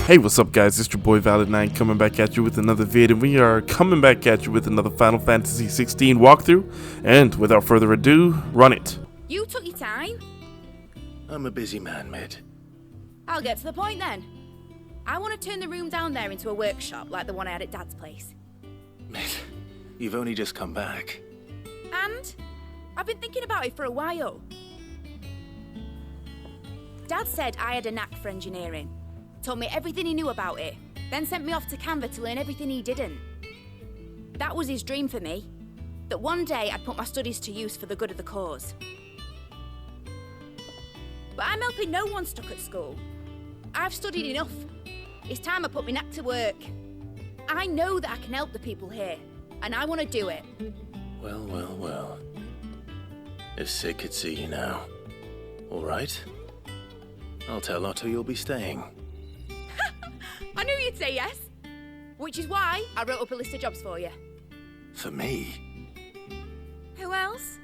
Hey, what's up guys, it's your boy Valid9 coming back at you with another vid, and we are coming back at you with another Final Fantasy 16 walkthrough, and without further ado, run it. You took your time? I'm a busy man, Mid. I'll get to the point then. I want to turn the room down there into a workshop like the one I had at Dad's place. Mid, you've only just come back. And? I've been thinking about it for a while. Dad said I had a knack for engineering. Told me everything he knew about it, then sent me off to Canva to learn everything he didn't. That was his dream for me, that one day I'd put my studies to use for the good of the cause. But I'm helping no one stuck at school. I've studied enough. It's time I put my knack to work. I know that I can help the people here, and I want to do it. Well. If Sid could see you now. All right. I'll tell Otto you'll be staying. I knew you'd say yes. Which is why I wrote up a list of jobs for you. For me? Who else?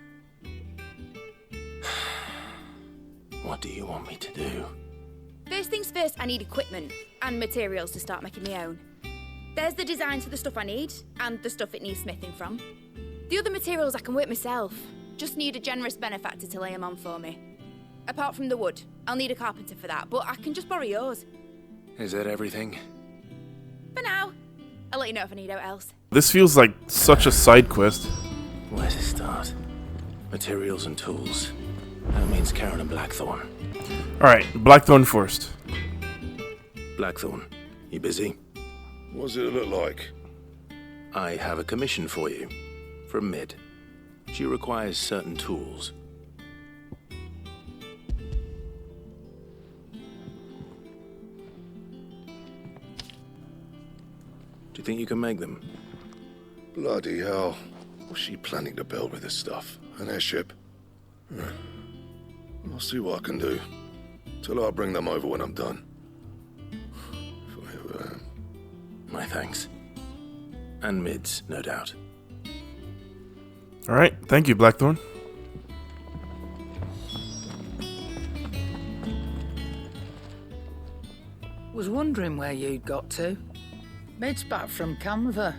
What do you want me to do? First things first, I need equipment and materials to start making my own. There's the designs for the stuff I need, and the stuff it needs smithing from. The other materials I can work myself. Just need a generous benefactor to lay them on for me. Apart from the wood, I'll need a carpenter for that, but I can just borrow yours. Is that everything? For now. I'll let you know if I need out else. This feels like such a side quest. Where to start? Materials and tools. That means Karen and Blackthorn. Alright, Blackthorn first. Blackthorn, you busy? What does it look like? I have a commission for you. From Mid. She requires certain tools. Do you think you can make them? Bloody hell. What's she planning to build with this stuff? An airship? I'll see what I can do. Tell her I'll bring them over when I'm done. If I ever am. My thanks. And Mid's, no doubt. Alright, thank you, Blackthorn. Was wondering where you'd got to. Mid's back from Canva.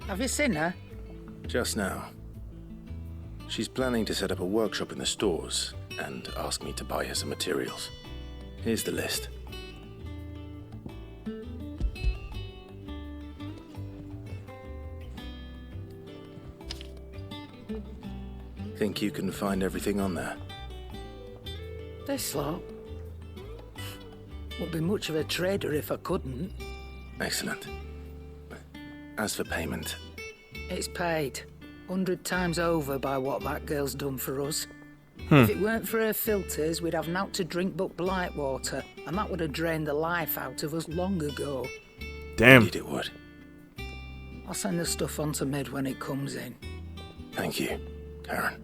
Have you seen her? Just now. She's planning to set up a workshop in the stores and ask me to buy her some materials. Here's the list. Think you can find everything on there? This lot. Wouldn't be much of a trader if I couldn't. Excellent. As for payment... It's paid. 100 times over by what that girl's done for us. If it weren't for her filters, we'd have naught to drink but blight water, and that would have drained the life out of us long ago. Damn. Indeed it would. I'll send the stuff on to Mid when it comes in. Thank you, Karen.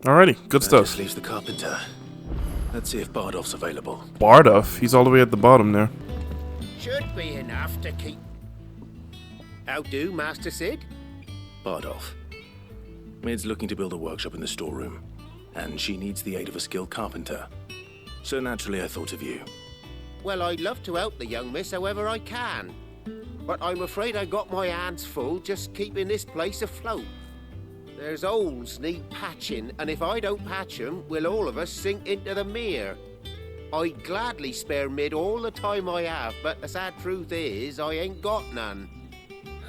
Alrighty, good That stuff. just leaves the carpenter. Let's see if Bardolph's available. Bardolph, he's all the way at the bottom there. Should be enough to keep... How do, Master Sid? Bardolph. Mid's looking to build a workshop in the storeroom, and she needs the aid of a skilled carpenter. So naturally I thought of you. Well, I'd love to help the young miss however I can. But I'm afraid I got my hands full just keeping this place afloat. There's holes need patching, and if I don't patch them, will all of us sink into the mere. I'd gladly spare Mid all the time I have, but the sad truth is, I ain't got none.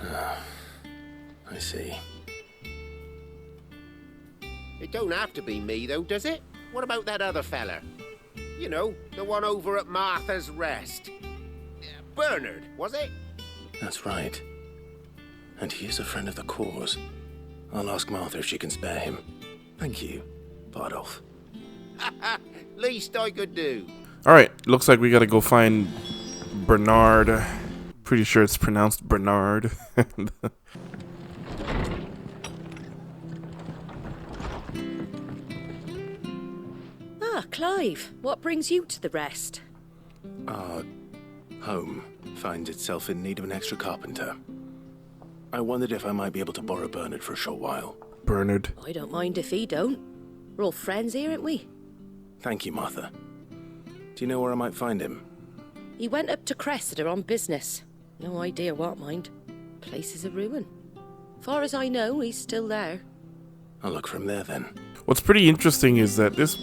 I see. It don't have to be me, though, does it? What about that other fella? You know, the one over at Martha's Rest. Bernard, was it? That's right. And he is a friend of the cause. I'll ask Martha if she can spare him. Thank you, Bardolph. Least I could do. Alright, looks like we gotta go find Bernard. Pretty sure it's pronounced Bernard. Ah, Clive, what brings you to the rest? Our home finds itself in need of an extra carpenter. I wondered if I might be able to borrow Bernard for a short while. Bernard. I don't mind if he don't. We're all friends here, aren't we? Thank you, Martha. Do you know where I might find him? He went up to Cressida on business. No idea what, mind. Place is a ruin. Far as I know, he's still there. I'll look from there then. What's pretty interesting is that this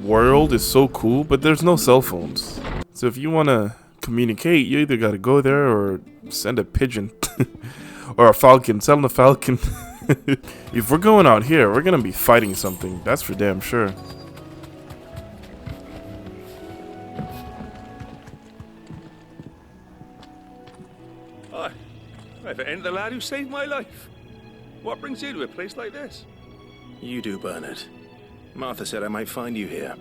world is so cool, but there's no cell phones. So if you want to communicate, you either got to go there or send a pigeon. Or a falcon. Sell them a falcon. If we're going out here, we're going to be fighting something. That's for damn sure. Hi. If it ain't the lad who saved my life. What brings you to a place like this? You do, Bernard. Martha said I might find you here.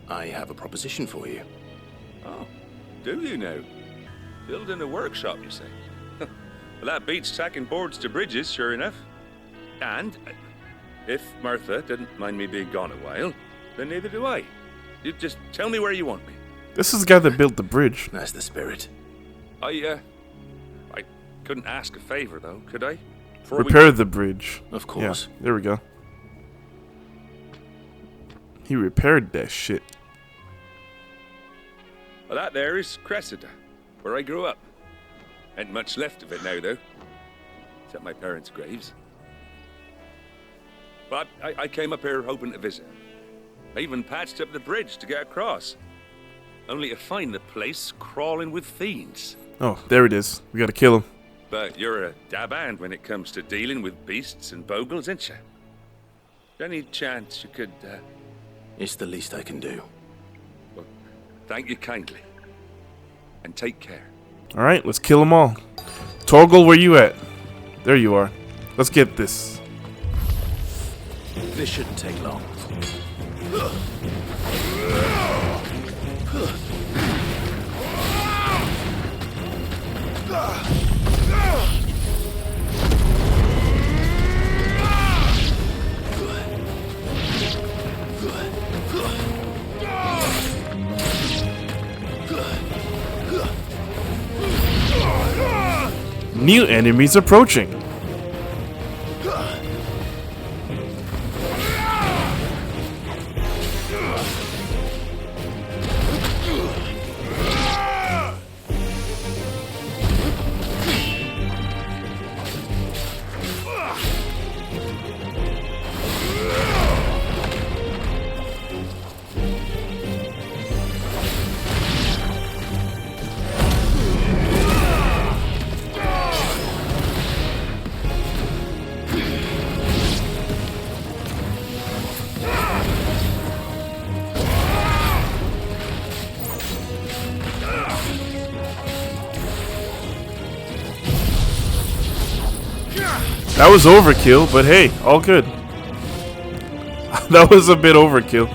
I have a proposition for you. Oh, do you now? Building a workshop, you say? Well, that beats tacking boards to bridges, sure enough. And, if Martha didn't mind me being gone a while, then neither do I. You just tell me where you want me. This is the guy that built the bridge. That's the spirit. I couldn't ask a favor, though, could I? Before Repair the bridge. Of course. Yeah, there we go. He repaired that shit. Well, that there is Cressida, where I grew up. Ain't much left of it now, though. Except my parents' graves. But I came up here hoping to visit. I even patched up the bridge to get across. Only to find the place crawling with fiends. Oh, there it is. We gotta kill him. But you're a dab hand when it comes to dealing with beasts and bogles, ain't you? Any chance you could, It's the least I can do. Well, thank you kindly. And take care. Alright, let's kill them all. Torgal, where you at? There you are. Let's get this. This shouldn't take long. New enemies approaching. That was overkill, but hey, all good. That was a bit overkill.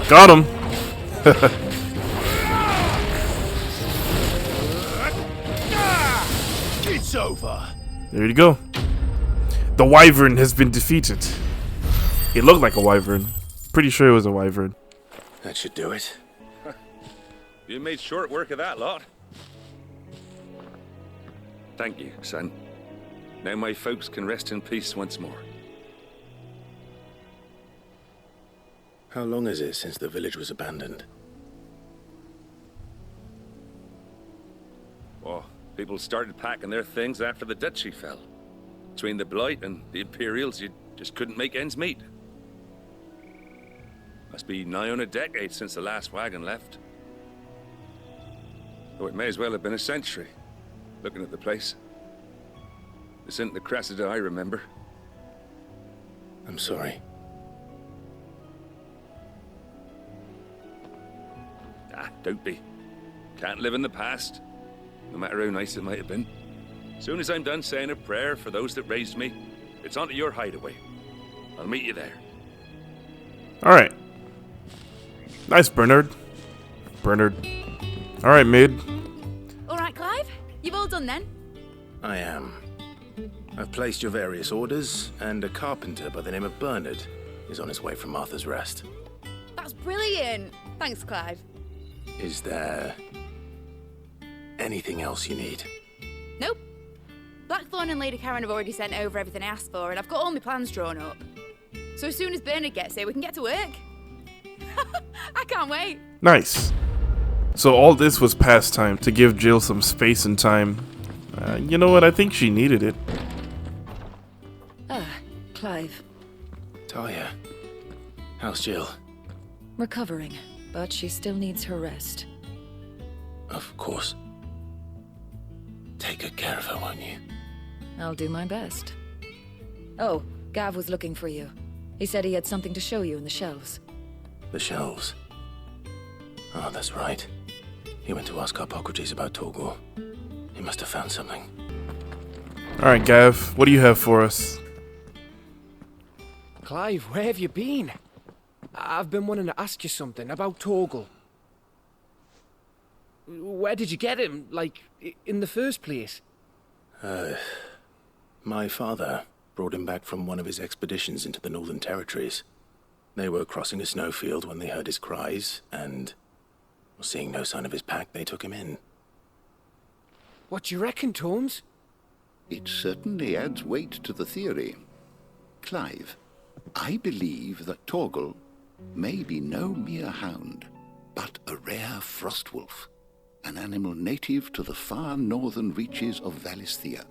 Got him. It's over. There you go. The wyvern has been defeated. It looked like a wyvern. Pretty sure it was a wyvern. That should do it. You made short work of that lot. Thank you, son. Now my folks can rest in peace once more. How long is it since the village was abandoned? Oh, people started packing their things after the duchy fell. Between the Blight and the Imperials, you just couldn't make ends meet. Must be nigh on a decade since the last wagon left. Though it may as well have been a century, looking at the place. This isn't the Cressida I remember. I'm sorry. Ah, don't be. Can't live in the past, no matter how nice it might have been. Soon as I'm done saying a prayer for those that raised me, it's onto your hideaway. I'll meet you there. Alright. Nice, Bernard. Alright, Mid. Alright, Clive? You've all done then? I am. I've placed your various orders, and a carpenter by the name of Bernard is on his way from Martha's Rest. That's brilliant! Thanks, Clive. Is there anything else you need? Nope. Blackthorn and Lady Karen have already sent over everything I asked for, and I've got all my plans drawn up. So as soon as Bernard gets here, we can get to work. I can't wait. Nice. So all this was pastime to give Jill some space and time. You know what? I think she needed it. Ah, Clive. Talia, how's Jill? Recovering, but she still needs her rest. Of course. Take good care of her, won't you? I'll do my best. Oh, Gav was looking for you. He said he had something to show you in the shelves. The shelves. Oh, that's right. He went to ask Hippocrates about Torgal. He must have found something. Alright, Gav, what do you have for us? Clive, where have you been? I've been wanting to ask you something about Torgal. Where did you get him, like, in the first place? My father brought him back from one of his expeditions into the Northern Territories. They were crossing a snowfield when they heard his cries, and seeing no sign of his pack, they took him in. What do you reckon, Torms? It certainly adds weight to the theory. Clive, I believe that Torgal may be no mere hound, but a rare frostwolf, an animal native to the far northern reaches of Valisthea.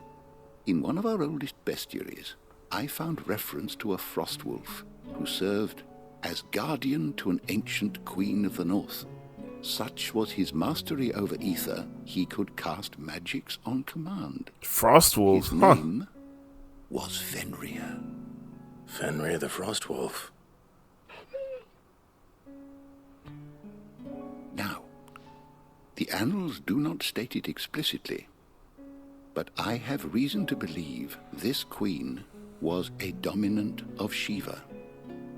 In one of our oldest bestiaries, I found reference to a frostwolf who served as guardian to an ancient queen of the north. Such was his mastery over ether, he could cast magics on command. Frostwolf, His name was Fenrir. Fenrir the Frostwolf. Now, the annals do not state it explicitly, but I have reason to believe this queen was a dominant of Shiva,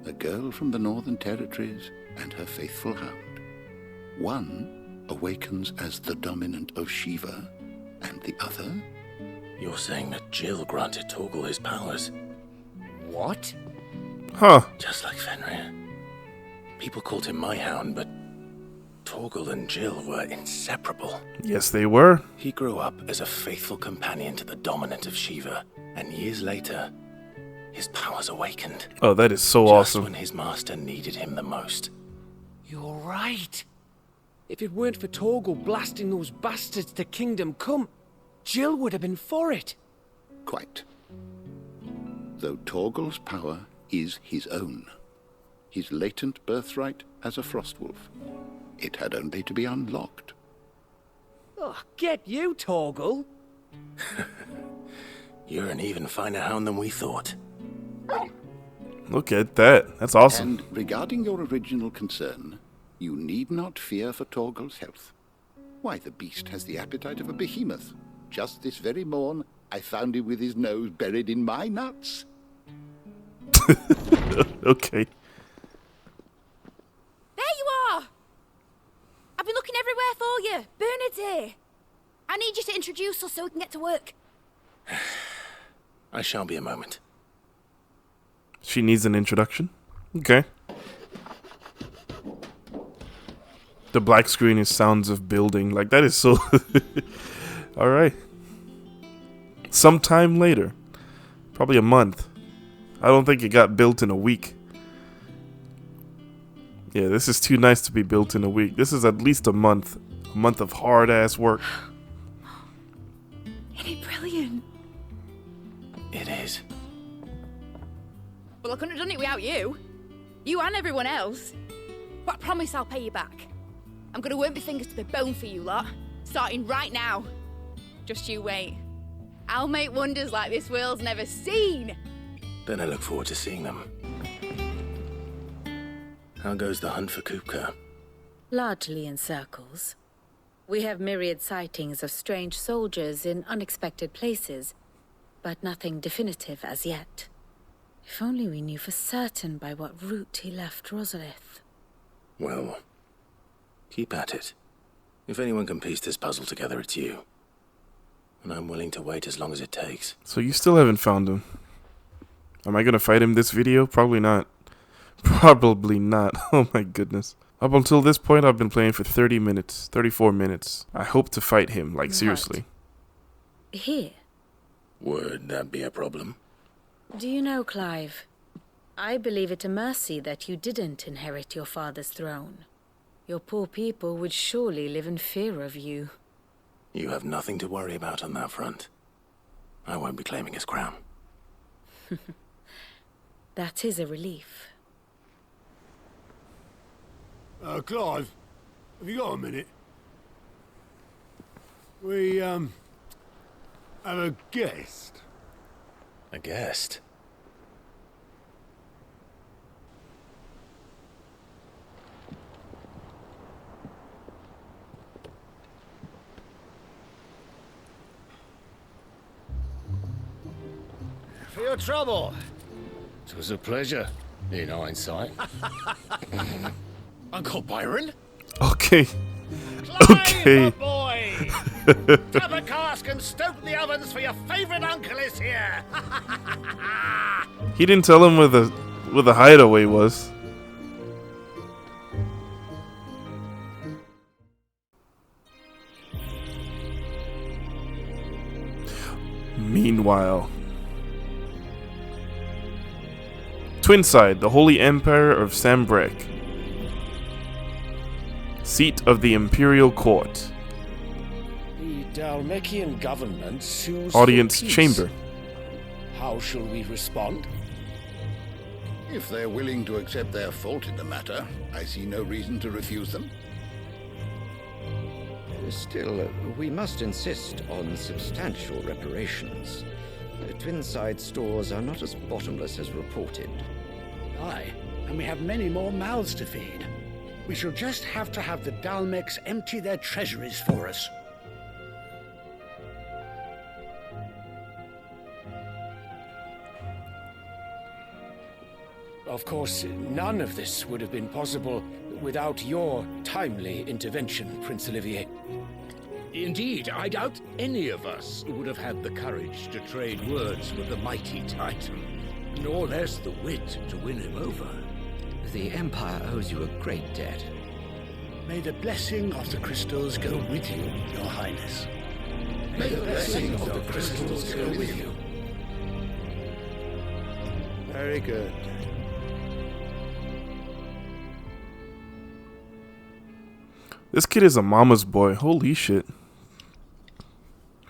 a girl from the Northern Territories and her faithful hound. One awakens as the dominant of Shiva, and the other... You're saying that Jill granted Torgal his powers? What? Huh. Just like Fenrir. People called him my hound, but Torgal and Jill were inseparable. Yes, they were. He grew up as a faithful companion to the dominant of Shiva, and years later, his powers awakened. Oh, that is so Just awesome. when his master needed him the most. You're right. If it weren't for Torgal blasting those bastards to Kingdom Come, Jill would have been for it. Quite. Though Torgal's power is his own, his latent birthright as a frostwolf, it had only to be unlocked. Oh, get you, Torgal. You're an even finer hound than we thought. Look at that. That's awesome. And regarding your original concern, you need not fear for Torgal's health. Why, the beast has the appetite of a behemoth. Just this very morn, I found him with his nose buried in my nuts. Okay. There you are! I've been looking everywhere for you. Bernard's here. I need you to introduce us so we can get to work. I shall be a moment. She needs an introduction. Okay. The black screen is sounds of building. Like, that is so... Alright. Sometime later. Probably a month. I don't think it got built in a week. Yeah, this is too nice to be built in a week. This is at least a month. A month of hard-ass work. Isn't it brilliant? It is. Well, I couldn't have done it without you. You and everyone else. But I promise I'll pay you back. I'm gonna work my fingers to the bone for you lot, starting right now. Just you wait. I'll make wonders like this world's never seen. Then I look forward to seeing them. How goes the hunt for Kupka? Largely in circles. We have myriad sightings of strange soldiers in unexpected places, but nothing definitive as yet. If only we knew for certain by what route he left Rosalith. Well, keep at it. If anyone can piece this puzzle together, it's you. And I'm willing to wait as long as it takes. So you still haven't found him. Am I gonna fight him this video? Probably not. Probably not. Oh my goodness. Up until this point, I've been playing for 30 minutes, 34 minutes. I hope to fight him, like seriously. Here? Would that be a problem? Do you know, Clive? I believe it a mercy that you didn't inherit your father's throne. Your poor people would surely live in fear of you. You have nothing to worry about on that front. I won't be claiming his crown. That is a relief. Clive, have you got a minute? We, have a guest. A guest? For your trouble. It was a pleasure, in hindsight. Uncle Byron? Okay. Okay. Boy! Tap a cask and stoke the ovens for your favorite uncle is here. He didn't tell him where the hideaway was. Meanwhile, Twinside, the Holy Empire of Sambrek. Seat of the Imperial Court. The Dalmekian government sues Audience for peace. chamber. How shall we respond? If they're willing to accept their fault in the matter, I see no reason to refuse them. Still, we must insist on substantial reparations. Twinside stores are not as bottomless as reported. Aye, and we have many more mouths to feed. We shall just have to have the Dalmecs empty their treasuries for us. Of course, none of this would have been possible without your timely intervention, Prince Olivier. Indeed, I doubt any of us would have had the courage to trade words with the mighty Titan, nor less the wit to win him over. The Empire owes you a great debt. May the blessing of the crystals go with you, Your Highness. May the blessing of the crystals go with you. Very good. This kid is a mama's boy. Holy shit.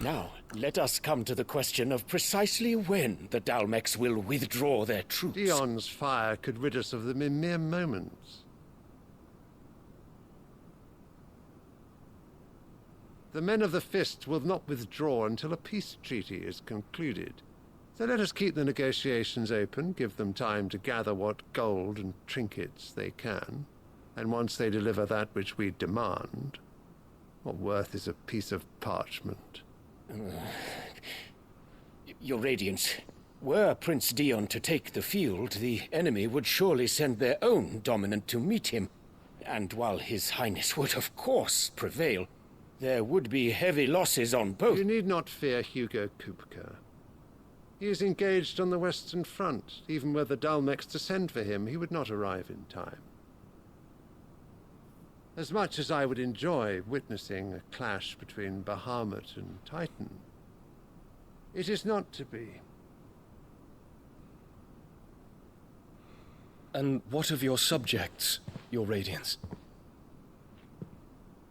Now, let us come to the question of precisely when the Dalmecs will withdraw their troops. Dion's fire could rid us of them in mere moments. The men of the Fist will not withdraw until a peace treaty is concluded. So let us keep the negotiations open, give them time to gather what gold and trinkets they can, and once they deliver that which we demand, what worth is a piece of parchment? Your Radiance, were Prince Dion to take the field, the enemy would surely send their own dominant to meet him. And while His Highness would of course prevail, there would be heavy losses on both. You need not fear Hugo Kupka. He is engaged on the Western Front. Even were the Dalmecs to send for him, he would not arrive in time. As much as I would enjoy witnessing a clash between Bahamut and Titan, it is not to be. And what of your subjects, Your Radiance?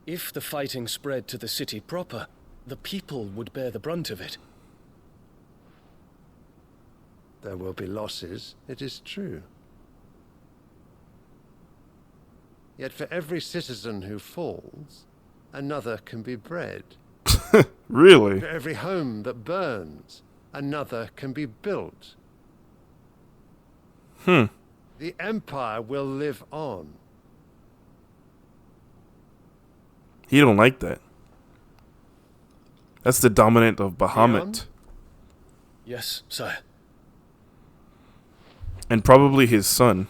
If the fighting spread to the city proper, the people would bear the brunt of it. There will be losses, it is true. Yet for every citizen who falls, another can be bred. Really? For every home that burns, another can be built. The Empire will live on. He don't like that. That's the dominant of Bahamut. Dion? Yes, sire. And probably his son.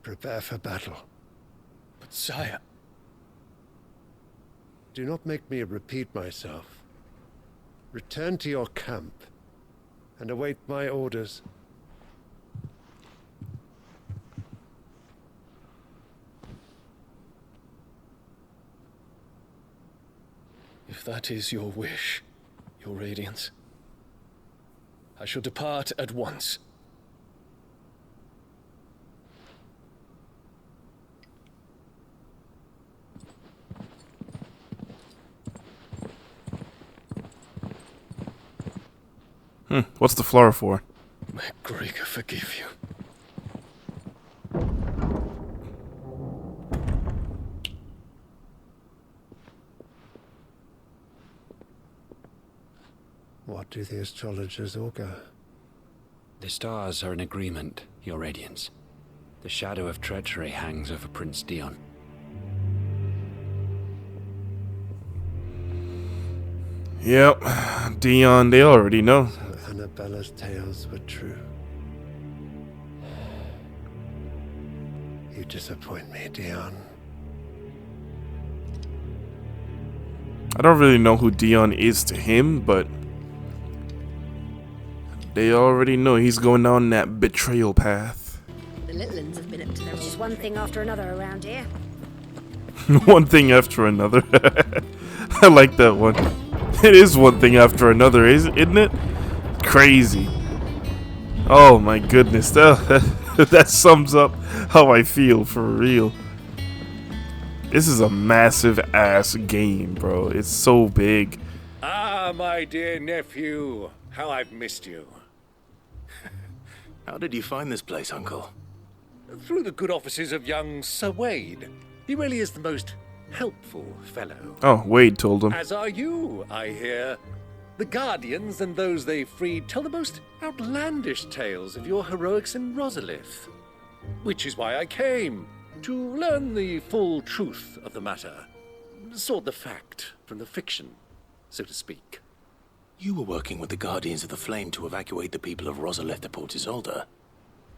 Prepare for battle. But sire... Do not make me repeat myself. Return to your camp and await my orders. If that is your wish, your radiance, I shall depart at once. What's the flower for? May Gregor forgive you. What do the astrologers augur? The stars are in agreement, Your Radiance. The shadow of treachery hangs over Prince Dion. Yep, Dion, they already know. So Annabella's tales were true. You disappoint me, Dion. I don't really know who Dion is to him, but they already know he's going down that betrayal path. The little ones have been up to their just one thing after another around here. One thing after another. I like that one. It is one thing after another, isn't it? Crazy. Oh my goodness, that sums up how I feel for real. This is a massive ass game, bro. It's so big. Ah, my dear nephew, how I've missed you. How did you find this place, Uncle? Through the good offices of young Sir Wade. He really is the most helpful fellow. Oh, Wade told him. As are you, I hear. The Guardians and those they freed tell the most outlandish tales of your heroics in Rosalith. Which is why I came, to learn the full truth of the matter. Sort the fact from the fiction, so to speak. You were working with the Guardians of the Flame to evacuate the people of Rosalith to Port Isolde.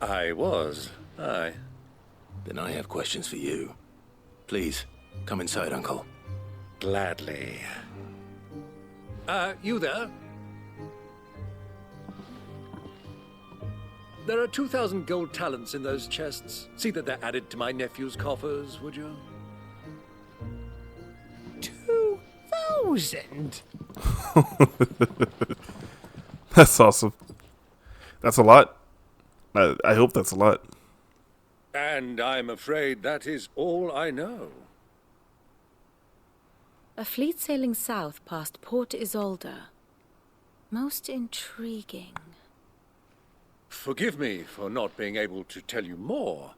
I was, aye. Then I have questions for you. Please, come inside, Uncle. Gladly. You there? There are 2,000 gold talents in those chests. See that they're added to my nephew's coffers, would you? 2,000? That's awesome. That's a lot. I hope that's a lot. And I'm afraid that is all I know. A fleet sailing south past Port Isolde. Most intriguing. Forgive me for not being able to tell you more.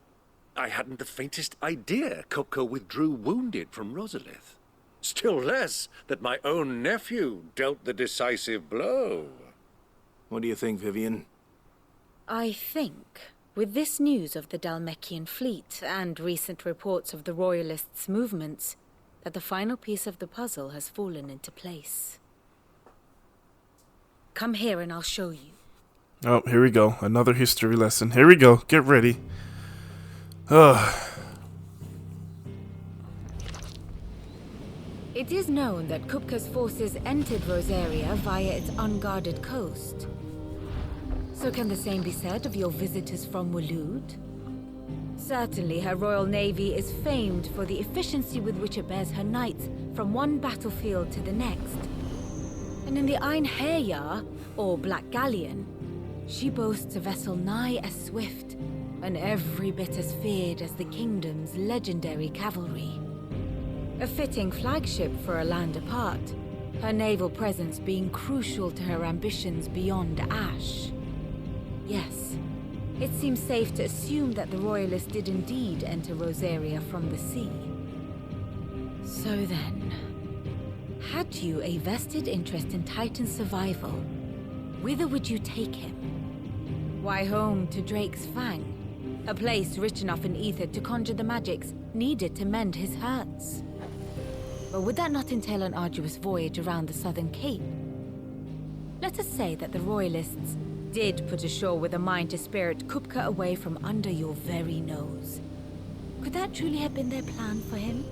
I hadn't the faintest idea Coco withdrew wounded from Rosalith. Still less that my own nephew dealt the decisive blow. What do you think, Vivian? I think, with this news of the Dhalmekian fleet and recent reports of the Royalists' movements, that the final piece of the puzzle has fallen into place. Come here and I'll show you. Oh, here we go. Another history lesson. Here we go. Get ready. It is known that Kupka's forces entered Rosaria via its unguarded coast. So can the same be said of your visitors from Waloed? Certainly her Royal Navy is famed for the efficiency with which it bears her knights from one battlefield to the next. And in the Einherjar, or Black Galleon, she boasts a vessel nigh as swift and every bit as feared as the kingdom's legendary cavalry. A fitting flagship for a land apart, her naval presence being crucial to her ambitions beyond Ash. Yes, it seems safe to assume that the Royalists did indeed enter Rosaria from the sea. So then, had you a vested interest in Titan's survival, whither would you take him? Why, home to Drake's Fang, a place rich enough in ether to conjure the magics needed to mend his hurts. But would that not entail an arduous voyage around the southern cape? Let us say that the Royalists did put ashore with a mind to spirit Kupka away from under your very nose. Could that truly have been their plan for him?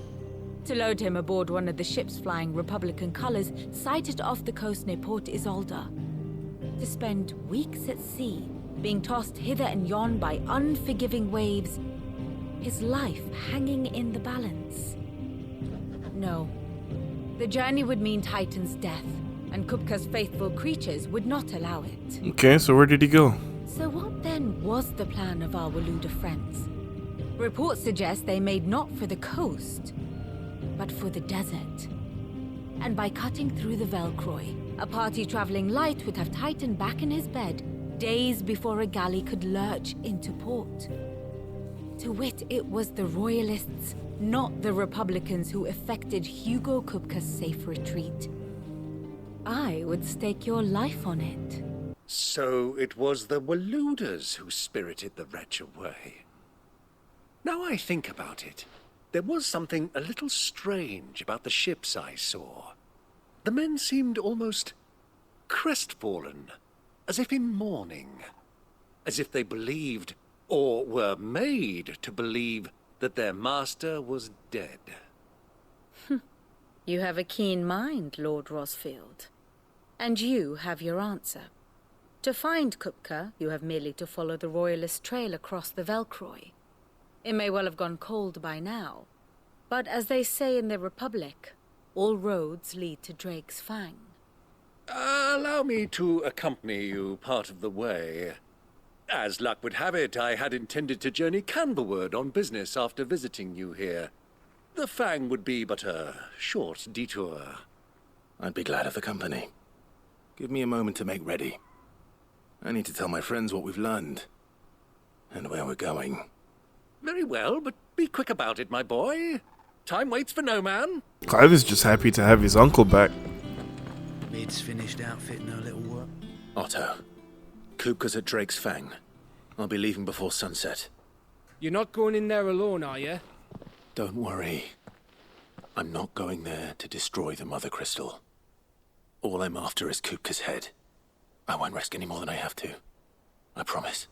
To load him aboard one of the ships flying Republican colors sighted off the coast near Port Isolde. To spend weeks at sea, being tossed hither and yon by unforgiving waves, his life hanging in the balance. No. The journey would mean Titan's death, and Kupka's faithful creatures would not allow it. Okay, so where did he go? So what then was the plan of our Waluda friends? Reports suggest they made not for the coast, but for the desert. And by cutting through the Velcroy, a party traveling light would have Titan back in his bed days before a galley could lurch into port. To wit, it was the Royalists, not the Republicans, who effected Hugo Kupka's safe retreat. I would stake your life on it. So it was the Waluders who spirited the wretch away. Now I think about it, there was something a little strange about the ships I saw. The men seemed almost crestfallen, as if in mourning, as if they believed, or were made to believe, that their master was dead. You have a keen mind, Lord Rosfield. And you have your answer. To find Kupka, you have merely to follow the Royalist trail across the Velcroy. It may well have gone cold by now, but as they say in the Republic, all roads lead to Drake's Fang. Allow me to accompany you part of the way. As luck would have it, I had intended to journey Canberward on business after visiting you here. The Fang would be but a short detour. I'd be glad of the company. Give me a moment to make ready. I need to tell my friends what we've learned, and where we're going. Very well, but be quick about it, my boy. Time waits for no man. Clive is just happy to have his uncle back. Mid's finished outfitting her little work. Otto, Kupka's at Drake's Fang. I'll be leaving before sunset. You're not going in there alone, are you? Don't worry. I'm not going there to destroy the Mother Crystal. All I'm after is Kupka's head. I won't risk any more than I have to. I promise.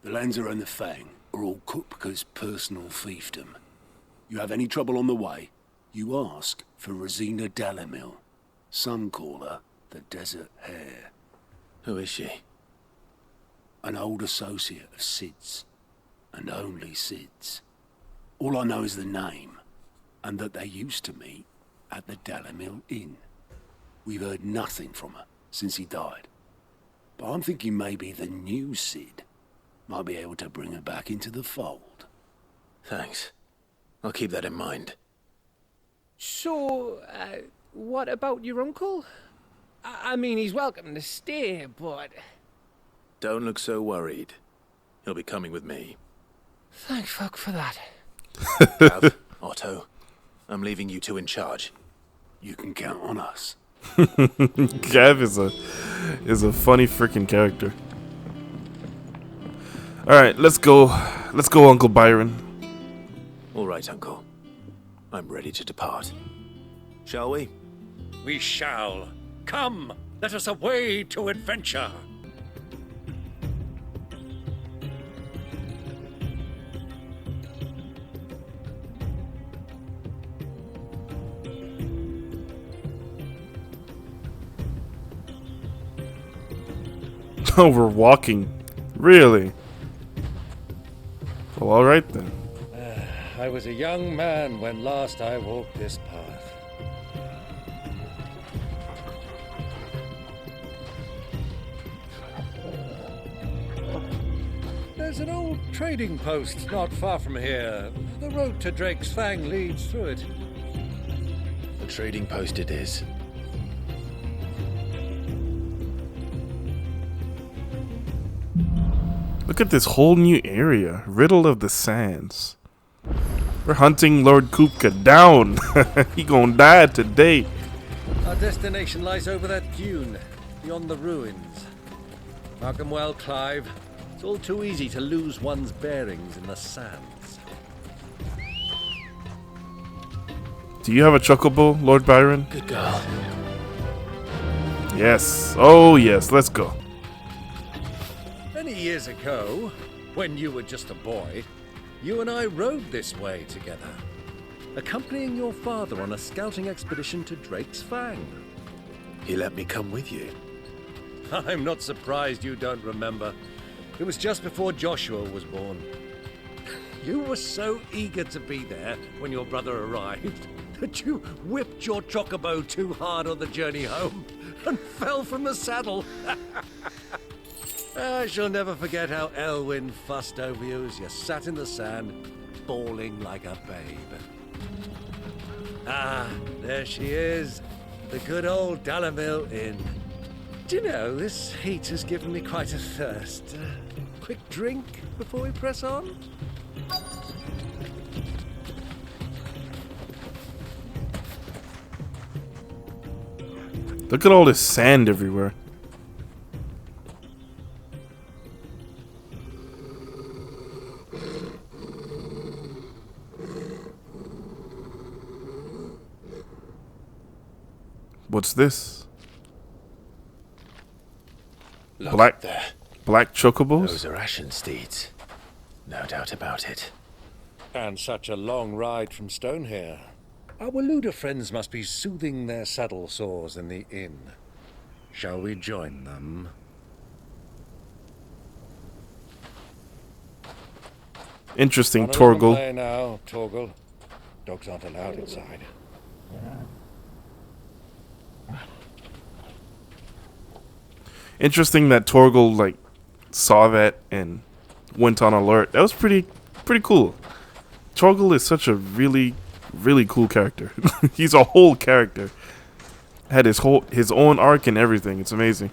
The Lancer and the Fang are all Kupka's personal fiefdom. You have any trouble on the way, you ask for Rosina Dalamil. Some call her the Desert Hare. Who is she? An old associate of Sid's, and only Sid's. All I know is the name, and that they used to meet at the Dalamil Inn. We've heard nothing from her since he died. But I'm thinking maybe the new Sid might be able to bring her back into the fold. Thanks. I'll keep that in mind. So, what about your uncle? I mean, he's welcome to stay, but... Don't look so worried. He'll be coming with me. Thank fuck for that. Gav, Otto, I'm leaving you two in charge. You can count on us. Gav is a funny freaking character. All right, let's go. Let's go, Uncle Byron. All right, Uncle. I'm ready to depart. Shall we? We shall. Come, let us away to adventure. Oh, we're walking. Really? Well, alright then. I was a young man when last I walked this path. There's an old trading post not far from here. The road to Drake's Fang leads through it. The trading post it is. Look at this whole new area. Riddle of the Sands. We're hunting Lord Kupka down. He gonna die today. Our destination lies over that dune, beyond the ruins. Mark 'em well, Clive. It's all too easy to lose one's bearings in the sands. Do you have a chocobo, Lord Byron? Good girl. Yes. Oh, yes. Let's go. Many years ago, when you were just a boy, you and I rode this way together, accompanying your father on a scouting expedition to Drake's Fang. He let me come with you. I'm not surprised you don't remember. It was just before Joshua was born. You were so eager to be there when your brother arrived that you whipped your chocobo too hard on the journey home and fell from the saddle. I shall never forget how Elwyn fussed over you as you sat in the sand, bawling like a babe. Ah, there she is, the good old Dalamil Inn. Do you know, this heat has given me quite a thirst. Quick drink before we press on? Look at all this sand everywhere. What's this? Look Black there. Black chocobos? Those are ashen steeds. No doubt about it. And such a long ride from Stonehair. Our Waluda friends must be soothing their saddle sores in the inn. Shall we join them? Interesting, Run a little Torgal. play now, Torgal. Dogs aren't allowed inside. Interesting that Torgal like saw that and went on alert. That was pretty cool. Torgal is such a really cool character. He's a whole character. Had his own arc and everything. It's amazing.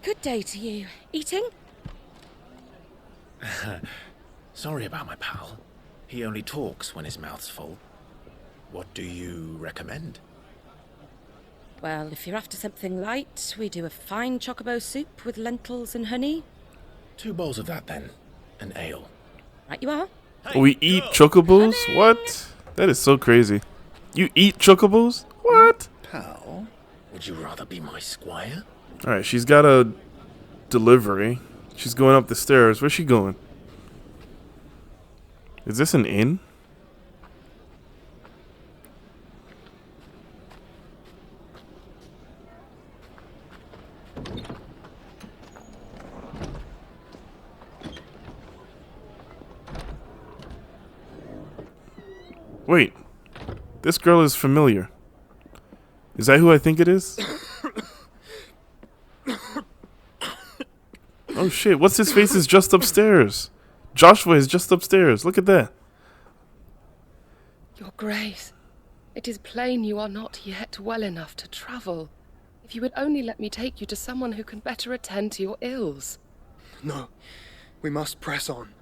Good day to you. Eating? Sorry about my pal. He only talks when his mouth's full. What do you recommend? Well, if you're after something light, we do a fine chocobo soup with lentils and honey. 2 bowls of that then. An ale. Right you are. We eat chocobos? What? That is so crazy. You eat chocobos? What? Pal, would you rather be my squire? Alright, she's got a delivery. She's going up the stairs. Where's she going? Is this an inn? Wait. This girl is familiar. Is that who I think it is? Oh shit, what's his face is just upstairs. Joshua is just upstairs. Look at that. Your Grace, it is plain you are not yet well enough to travel. If you would only let me take you to someone who can better attend to your ills. No, we must press on.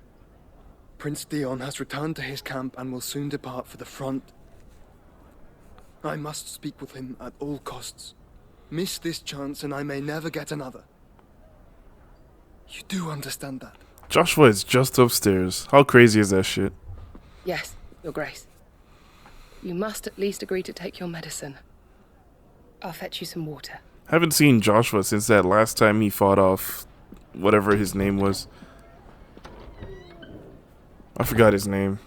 Prince Dion has returned to his camp and will soon depart for the front. I must speak with him at all costs. Miss this chance and I may never get another. You do understand that? Joshua is just upstairs. How crazy is that shit? Yes, Your Grace. You must at least agree to take your medicine. I'll fetch you some water. Haven't seen Joshua since that last time he fought off whatever his name was. I forgot his name.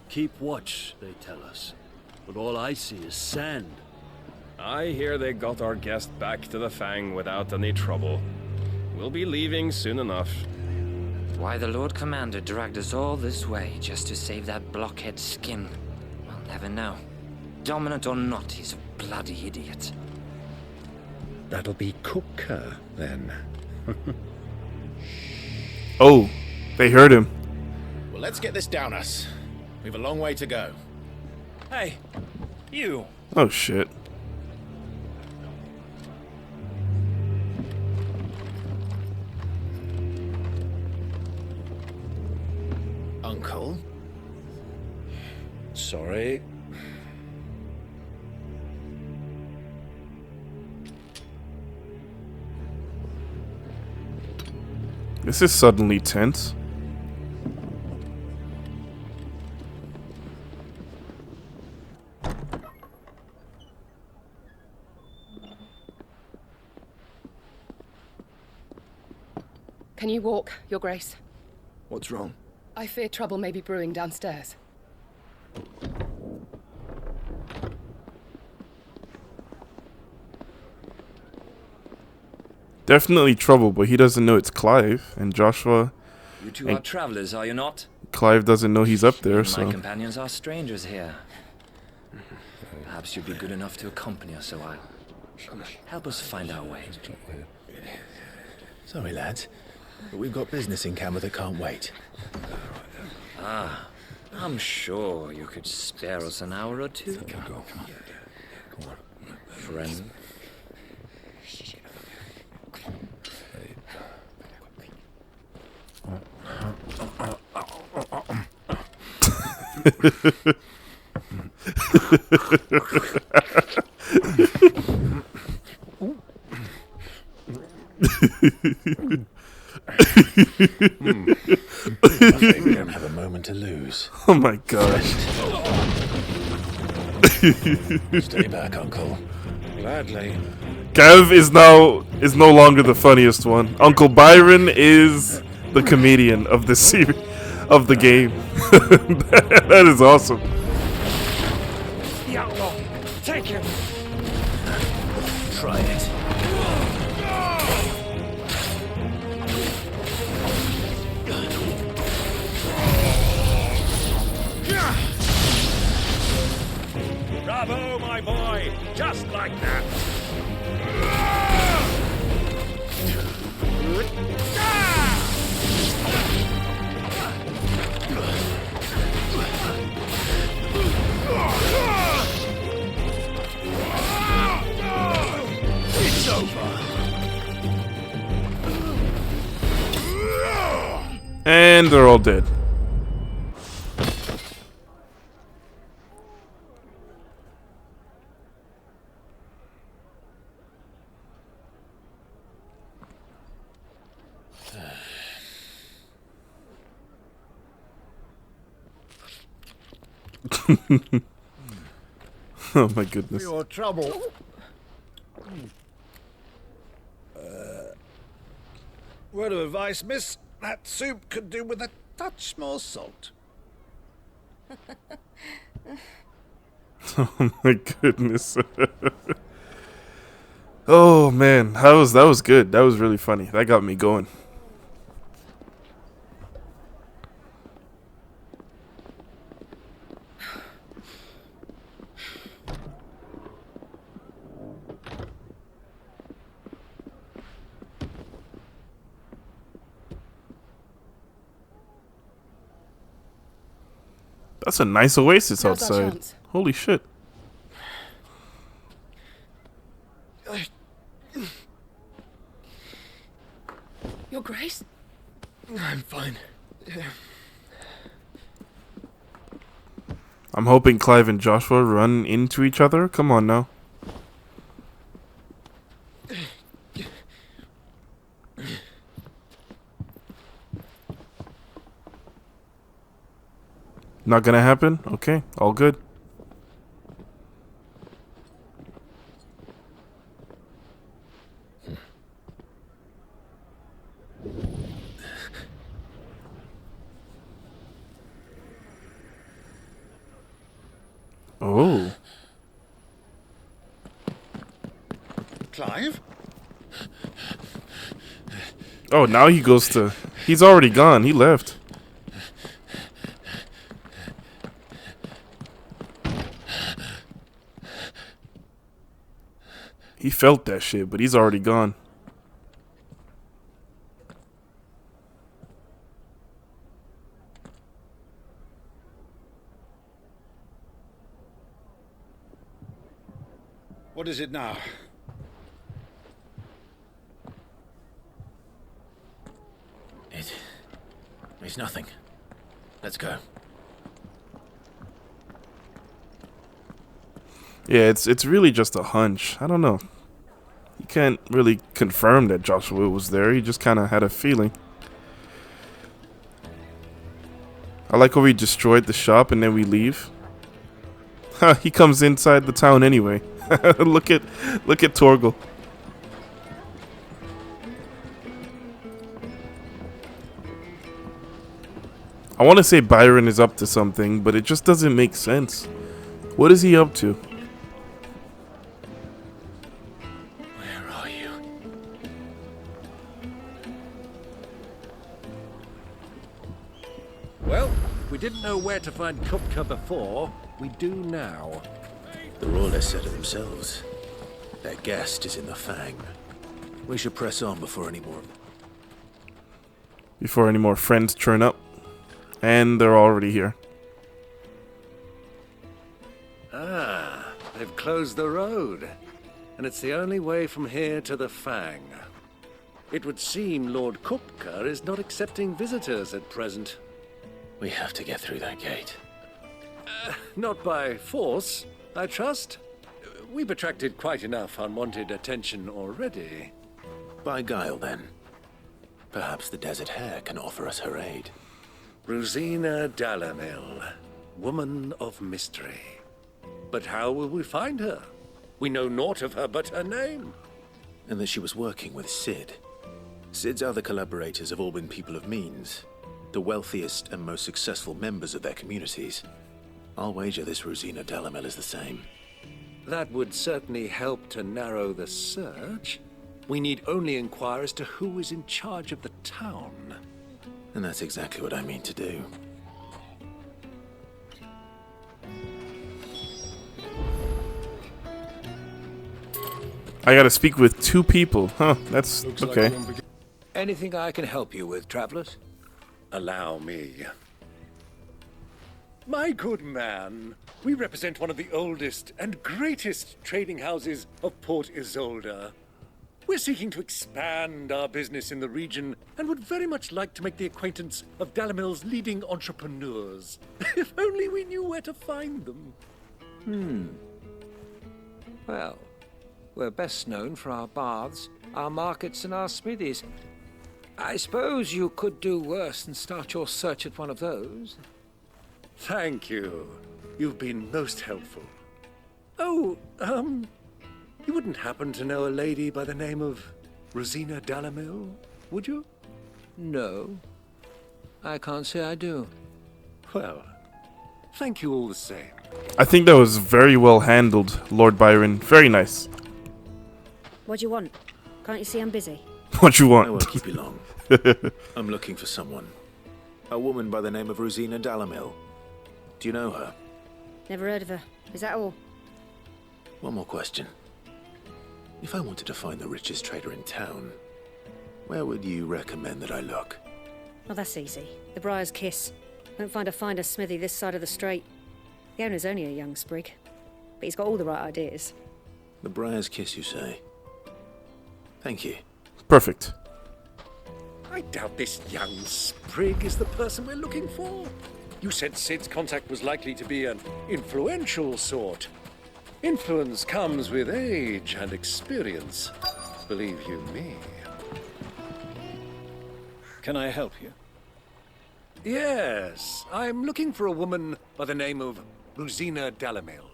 Keep watch, they tell us. But all I see is sand. I hear they got our guest back to the Fang without any trouble. We'll be leaving soon enough. Why the Lord Commander dragged us all this way just to save that blockhead's skin, we'll never know. Dominant or not, he's a bloody idiot. That'll be Cooker, then. Oh, they heard him. Well, let's get this down us. We've a long way to go. Hey, you. Oh, shit. Uncle? Sorry. This is suddenly tense. Can you walk, Your Grace? What's wrong? I fear trouble may be brewing downstairs. Definitely trouble, but he doesn't know it's Clive, and Joshua... You two are travelers, are you not? Clive doesn't know he's up there, so... My companions are strangers here. Perhaps you'd be good enough to accompany us a while. Help us find our way. Sorry, lads, but we've got business in camera that can't wait. Ah, I'm sure you could spare us an hour or two. Come on. Friend. We don't have a moment to lose. Oh my gosh. Stay back, Uncle. Gladly. Gav is no longer the funniest one. Uncle Byron is the comedian of the series, of the game. That is awesome. The outlaw. Take him. Try it. Bravo, my boy. Just like that. It's over. And they're all dead. Oh my goodness. For your trouble. Word of advice, miss. That soup could do with a touch more salt. Oh my goodness. Oh man, that was good. That was really funny. That got me going. That's a nice oasis Now's our outside. chance. Holy shit. Your Grace? I'm fine. I'm hoping Clive and Joshua run into each other. Come on now. Not gonna happen? Okay, all good. Oh. Clive? Oh, now he goes to... He's already gone. He left. He felt that shit, but he's already gone. What is it now? It's nothing. Let's go. Yeah, it's really just a hunch. I don't know. You can't really confirm that Joshua was there. He just kind of had a feeling. I like how we destroyed the shop and then we leave. Huh, he comes inside the town anyway. look at Torgal. I want to say Byron is up to something, but it just doesn't make sense. What is he up to? Where are you? Well, we didn't know where to find Kupka before. We do now. The Rawless said it themselves. Their guest is in the Fang. We should press on before any more friends turn up. And they're already here. Ah, they've closed the road. And it's the only way from here to the Fang. It would seem Lord Kupka is not accepting visitors at present. We have to get through that gate. Not by force, I trust. We've attracted quite enough unwanted attention already. By guile, then. Perhaps the Desert Hare can offer us her aid. Rosina Dalamil, woman of mystery. But how will we find her? We know naught of her but her name. And that she was working with Sid. Sid's other collaborators have all been people of means, the wealthiest and most successful members of their communities. I'll wager this Rosina Dalamil is the same. That would certainly help to narrow the search. We need only inquire as to who is in charge of the town. And that's exactly what I mean to do. I gotta speak with 2 people. Huh, that's okay. Anything I can help you with, travelers? Allow me. My good man, we represent one of the oldest and greatest trading houses of Port Isolde. We're seeking to expand our business in the region and would very much like to make the acquaintance of Dalamil's leading entrepreneurs. If only we knew where to find them. Well, we're best known for our baths, our markets, and our smithies. I suppose you could do worse than start your search at one of those. Thank you. You've been most helpful. Oh, you wouldn't happen to know a lady by the name of Rosina Dalamil, would you? No. I can't say I do. Well, thank you all the same. I think that was very well handled, Lord Byron. Very nice. What do you want? Can't you see I'm busy? What you want? I won't keep you long. I'm looking for someone. A woman by the name of Rosina Dalamil. Do you know her? Never heard of her. Is that all? One more question. If I wanted to find the richest trader in town, where would you recommend that I look? Well, that's easy. The Briar's Kiss. Won't find a finer smithy this side of the strait. The owner's only a young sprig, but he's got all the right ideas. The Briar's Kiss, you say? Thank you. Perfect. I doubt this young sprig is the person we're looking for. You said Sid's contact was likely to be an influential sort. Influence comes with age and experience. Believe you me. Can I help you? Yes, I'm looking for a woman by the name of Rosina Dalamil.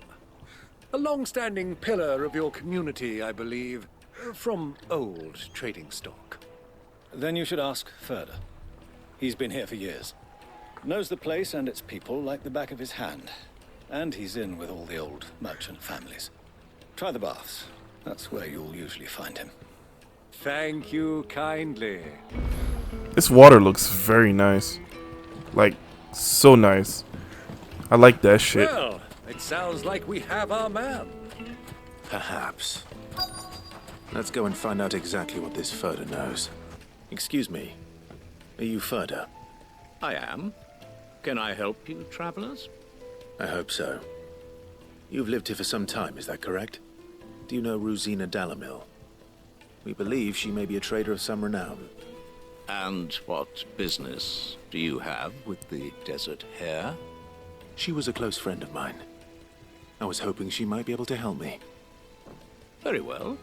A long-standing pillar of your community, I believe, from old trading stock. Then you should ask Ferda. He's been here for years. Knows the place and its people like the back of his hand. And he's in with all the old merchant families. Try the baths. That's where you'll usually find him. Thank you kindly. This water looks very nice. Like, so nice. I like that shit. Well, it sounds like we have our man. Perhaps. Let's go and find out exactly what this Ferda knows. Excuse me. Are you Ferda? I am. Can I help you, travelers? I hope so. You've lived here for some time, is that correct? Do you know Rosina Dalamil? We believe she may be a trader of some renown. And what business do you have with the desert hare? She was a close friend of mine. I was hoping she might be able to help me. Very well.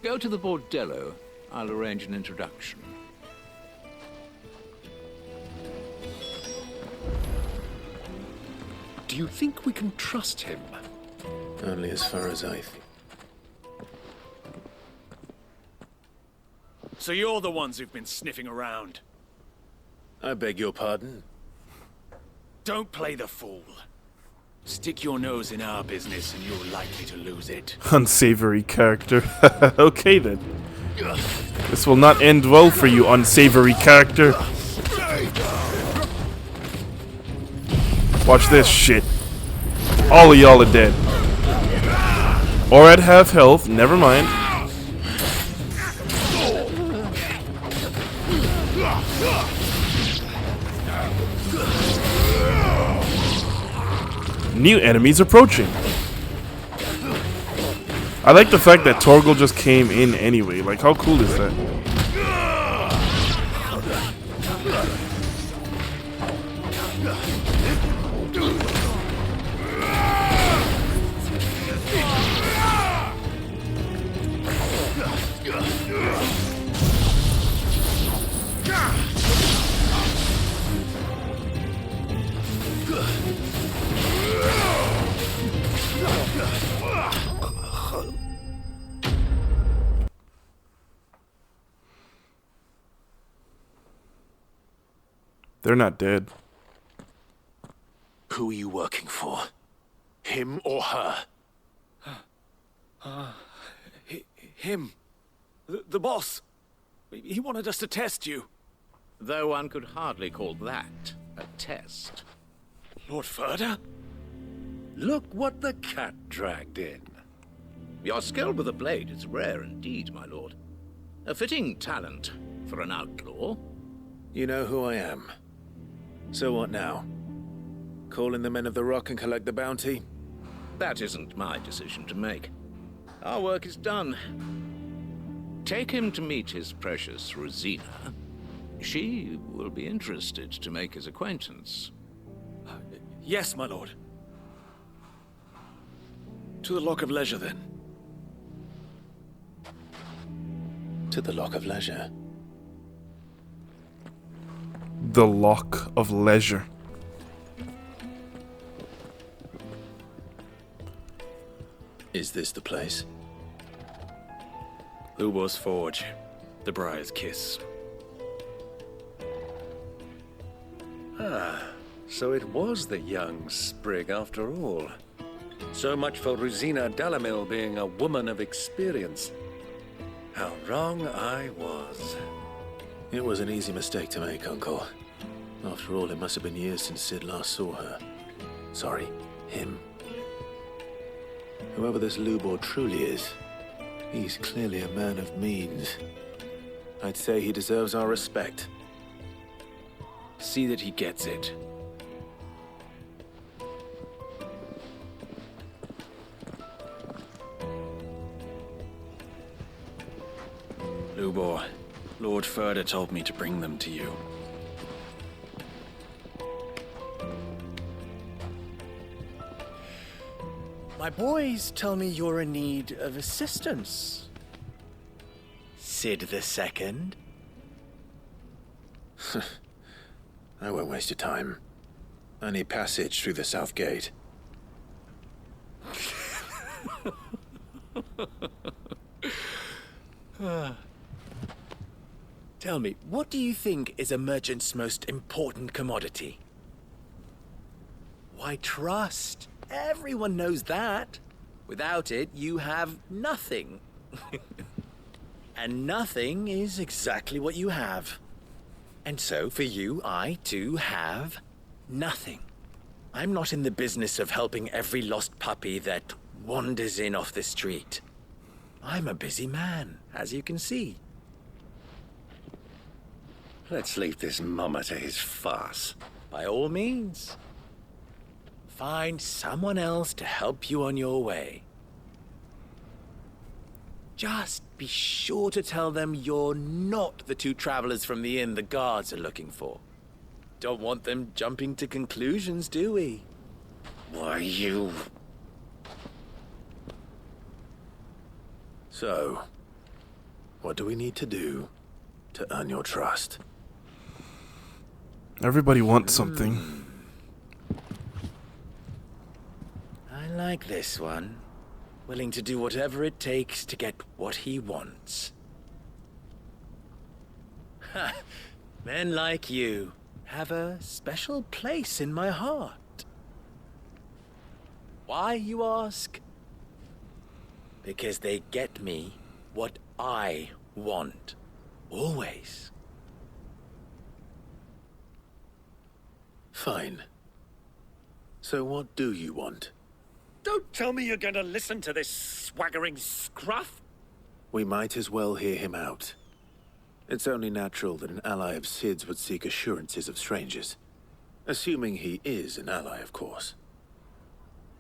Go to the bordello. I'll arrange an introduction. Do you think we can trust him? Only as far as I think. So you're the ones who've been sniffing around? I beg your pardon? Don't play the fool. Stick your nose in our business and you're likely to lose it. Unsavory character. Okay then. This will not end well for you, unsavory character. Watch this shit. All of y'all are dead. Or at half health, never mind. New enemies approaching. I like the fact that Torgal just came in anyway. Like, how cool is that? They're not dead. Who are you working for? Him or her? Him. The boss. He wanted us to test you. Though one could hardly call that a test. Lord Ferda? Look what the cat dragged in. Your skill with the blade is rare indeed, my lord. A fitting talent for an outlaw. You know who I am. So what now? Call in the Men of the Rock and collect the bounty? That isn't my decision to make. Our work is done. Take him to meet his precious Rosina. She will be interested to make his acquaintance. Yes, my lord. To the Lock of Leisure, then. To the Lock of Leisure. The Lock of Leisure. Is this the place? Lubor's Forge. The Briar's Kiss. Ah, so it was the young sprig after all. So much for Rosina Dalamil being a woman of experience. How wrong I was. It was an easy mistake to make, Uncle. After all, it must have been years since Sid last saw her. Sorry, him. Whoever this Lubor truly is, he's clearly a man of means. I'd say he deserves our respect. See that he gets it. Lubor, Lord Furder told me to bring them to you. My boys tell me you're in need of assistance. Sid the Second? I won't waste your time. I need passage through the south gate. Tell me, what do you think is a merchant's most important commodity? Why, trust. Everyone knows that. Without it, you have nothing. And nothing is exactly what you have. And so, for you, I, too, have nothing. I'm not in the business of helping every lost puppy that wanders in off the street. I'm a busy man, as you can see. Let's leave this mummer to his farce. By all means. Find someone else to help you on your way. Just be sure to tell them you're not the two travelers from the inn the guards are looking for. Don't want them jumping to conclusions, do we? Why, you... So, what do we need to do to earn your trust? Everybody wants something. I like this one. Willing to do whatever it takes to get what he wants. Ha! Men like you have a special place in my heart. Why, you ask? Because they get me what I want. Always. Fine. So what do you want? Don't tell me you're going to listen to this swaggering scruff. We might as well hear him out. It's only natural that an ally of Sid's would seek assurances of strangers. Assuming he is an ally, of course.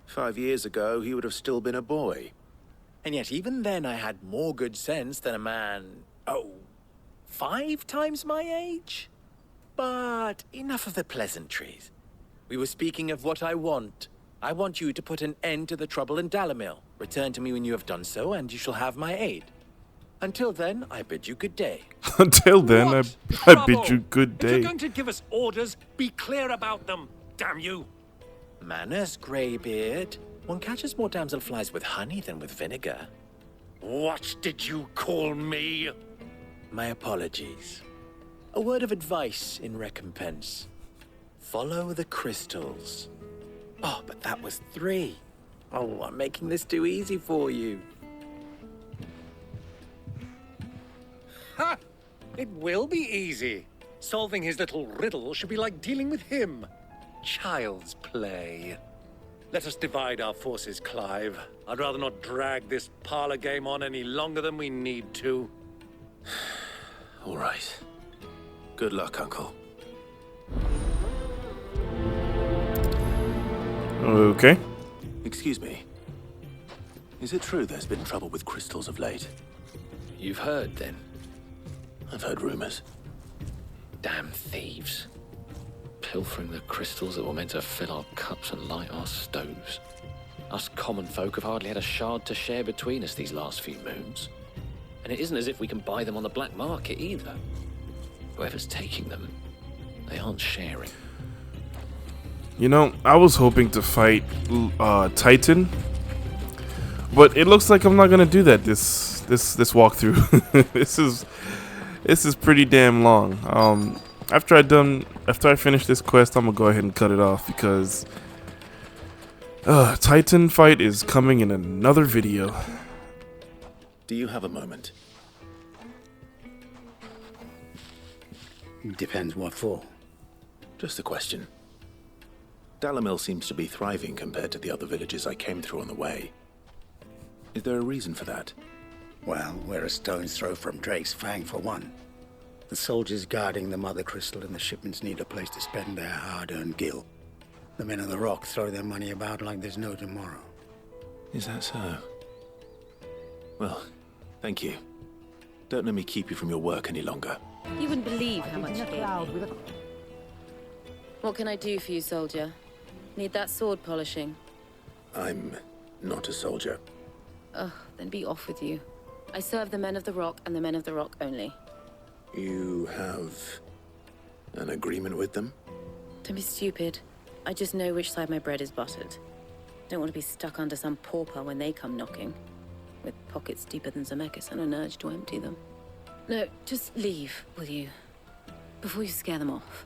5 years ago, he would have still been a boy. And yet even then I had more good sense than a man, 5 times my age? But enough of the pleasantries. We were speaking of what I want. I want you to put an end to the trouble in Dalamil. Return to me when you have done so, and you shall have my aid. Until then, I bid you good day. Until then, I bid you good If day. you're going to give us orders, be clear about them, damn you. Manners, Greybeard. One catches more damselflies with honey than with vinegar. What did you call me? My apologies. A word of advice in recompense. Follow the crystals. Oh, but that was 3. Oh, I'm making this too easy for you. Ha! It will be easy. Solving his little riddle should be like dealing with him. Child's play. Let us divide our forces, Clive. I'd rather not drag this parlor game on any longer than we need to. All right. Good luck, Uncle. Okay. Excuse me. Is it true there's been trouble with crystals of late? You've heard, then? I've heard rumors. Damn thieves. Pilfering the crystals that were meant to fill our cups and light our stoves. Us common folk have hardly had a shard to share between us these last few moons. And it isn't as if we can buy them on the black market either. Whoever's taking them, they aren't sharing. You know, I was hoping to fight Titan, but it looks like I'm not gonna do that this walkthrough. this is pretty damn long. After I finish this quest, I'm gonna go ahead and cut it off because Titan fight is coming in another video. Do you have a moment? Depends what for. Just a question. Dalamil seems to be thriving compared to the other villages I came through on the way. Is there a reason for that? Well, we're a stone's throw from Drake's Fang for one. The soldiers guarding the Mother Crystal and the shipments need a place to spend their hard-earned gil. The men of the Rock throw their money about like there's no tomorrow. Is that so? Well, thank you. Don't let me keep you from your work any longer. You wouldn't believe how much you gave me. What can I do for you, soldier? Need that sword polishing? I'm not a soldier. Ugh, then be off with you. I serve the men of the Rock and the men of the Rock only. You have an agreement with them? Don't be stupid. I just know which side my bread is buttered. Don't want to be stuck under some pauper when they come knocking. With pockets deeper than Zemeckis and an urge to empty them. No, just leave, will you? Before you scare them off.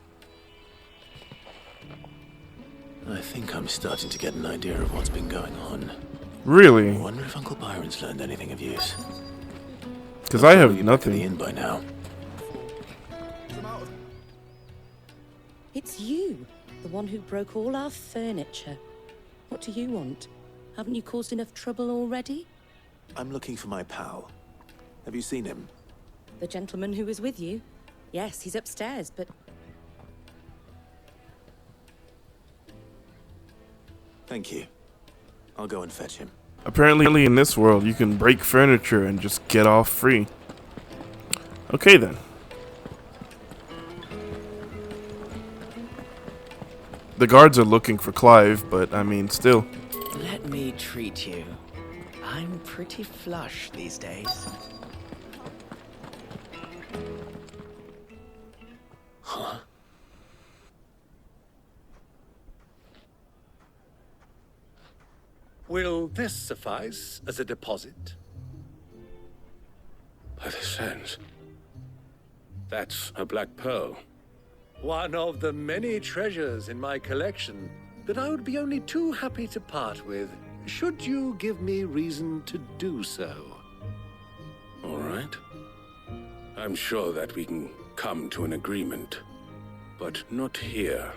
I think I'm starting to get an idea of what's been going on. Really? I wonder if Uncle Byron's learned anything of use. Because I have Back at nothing. the inn by now. It's you, the one who broke all our furniture. What do you want? Haven't you caused enough trouble already? I'm looking for my pal. Have you seen him? The gentleman who was with you? Yes, he's upstairs, but... Thank you. I'll go and fetch him. Apparently in this world, you can break furniture and just get off free. Okay then. The guards are looking for Clive, but I mean, still. Let me treat you. I'm pretty flush these days. Huh? Will this suffice as a deposit? By the sands. That's a black pearl. One of the many treasures in my collection that I would be only too happy to part with, should you give me reason to do so. All right. I'm sure that we can come to an agreement, but not here.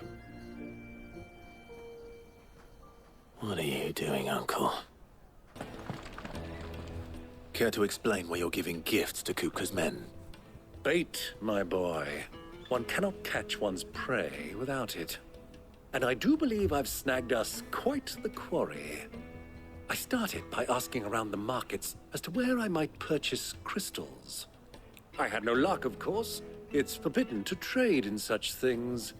What are you doing, Uncle? Care to explain why you're giving gifts to Kupka's men? Bait, my boy. One cannot catch one's prey without it. And I do believe I've snagged us quite the quarry. I started by asking around the markets as to where I might purchase crystals. I had no luck, of course. It's forbidden to trade in such things.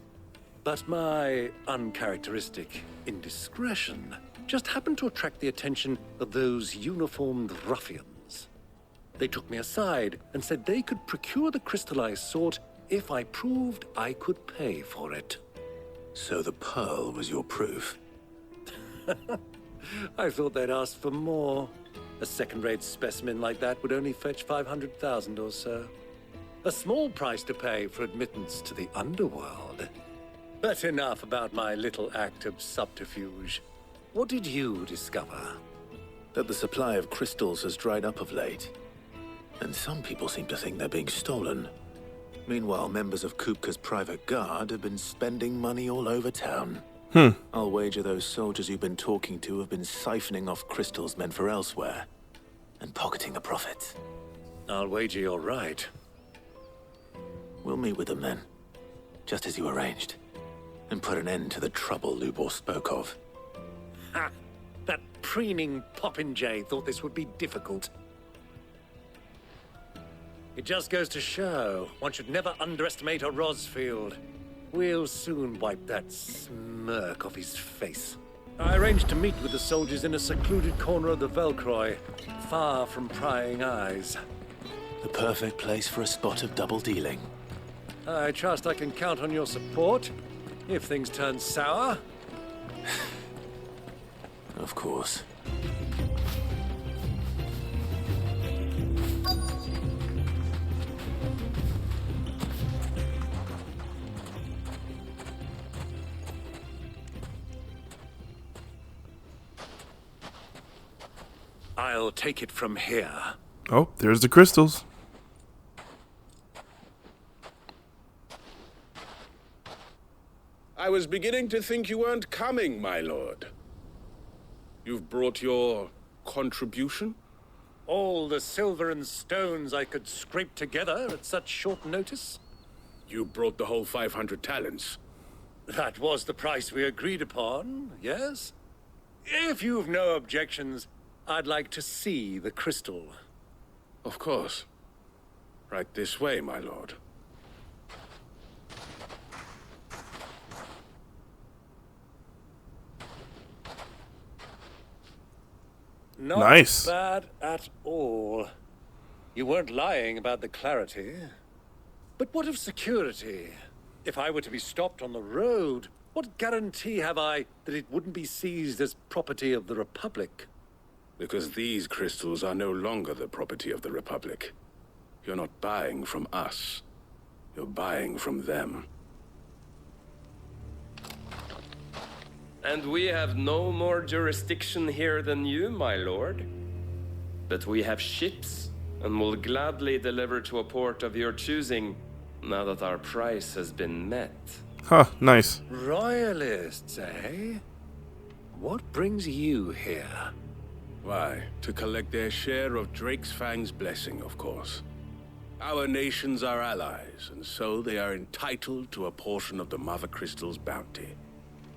But my uncharacteristic indiscretion just happened to attract the attention of those uniformed ruffians. They took me aside and said they could procure the crystal I sought if I proved I could pay for it. So the pearl was your proof? I thought they'd ask for more. A second-rate specimen like that would only fetch 500,000 or so. A small price to pay for admittance to the underworld. But enough about my little act of subterfuge. What did you discover? That the supply of crystals has dried up of late. And some people seem to think they're being stolen. Meanwhile, members of Kupka's private guard have been spending money all over town. I'll wager those soldiers you've been talking to have been siphoning off crystals meant for elsewhere. And pocketing the profits. I'll wager you're right. We'll meet with them then. Just as you arranged. And put an end to the trouble Lubor spoke of. Ha! That preening popinjay thought this would be difficult. It just goes to show one should never underestimate a Rosfield. We'll soon wipe that smirk off his face. I arranged to meet with the soldiers in a secluded corner of the Velcroy, far from prying eyes. The perfect place for a spot of double dealing. I trust I can count on your support, if things turn sour. Of course. I'll take it from here. Oh, there's the crystals. I was beginning to think you weren't coming, my lord. You've brought your contribution? All the silver and stones I could scrape together at such short notice? You brought the whole 500 talents. That was the price we agreed upon, yes? If you've no objections, I'd like to see the crystal. Of course. Right this way, my lord. Not Nice. bad at all. You weren't lying about the clarity. But what of security? If I were to be stopped on the road, what guarantee have I that it wouldn't be seized as property of the Republic? Because these crystals are no longer the property of the Republic. You're not buying from us. You're buying from them. And we have no more jurisdiction here than you, my lord. But we have ships, and will gladly deliver to a port of your choosing, now that our price has been met. Huh, nice. Royalists, eh? What brings you here? Why, to collect their share of Drake's Fang's blessing, of course. Our nations are allies, and so they are entitled to a portion of the Mother Crystal's bounty.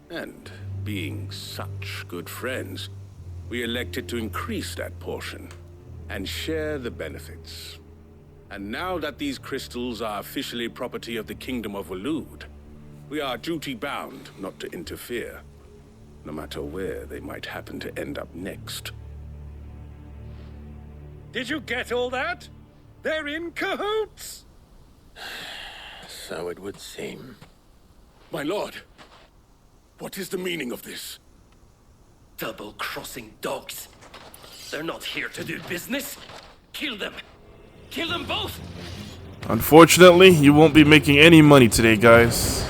And, being such good friends, we elected to increase that portion and share the benefits. And now that these crystals are officially property of the Kingdom of Waloed, we are duty-bound not to interfere, no matter where they might happen to end up next. Did you get all that? They're in cahoots! So it would seem. My lord, what is the meaning of this? Double-crossing dogs. They're not here to do business. Kill them. Kill them both. Unfortunately, you won't be making any money today, guys.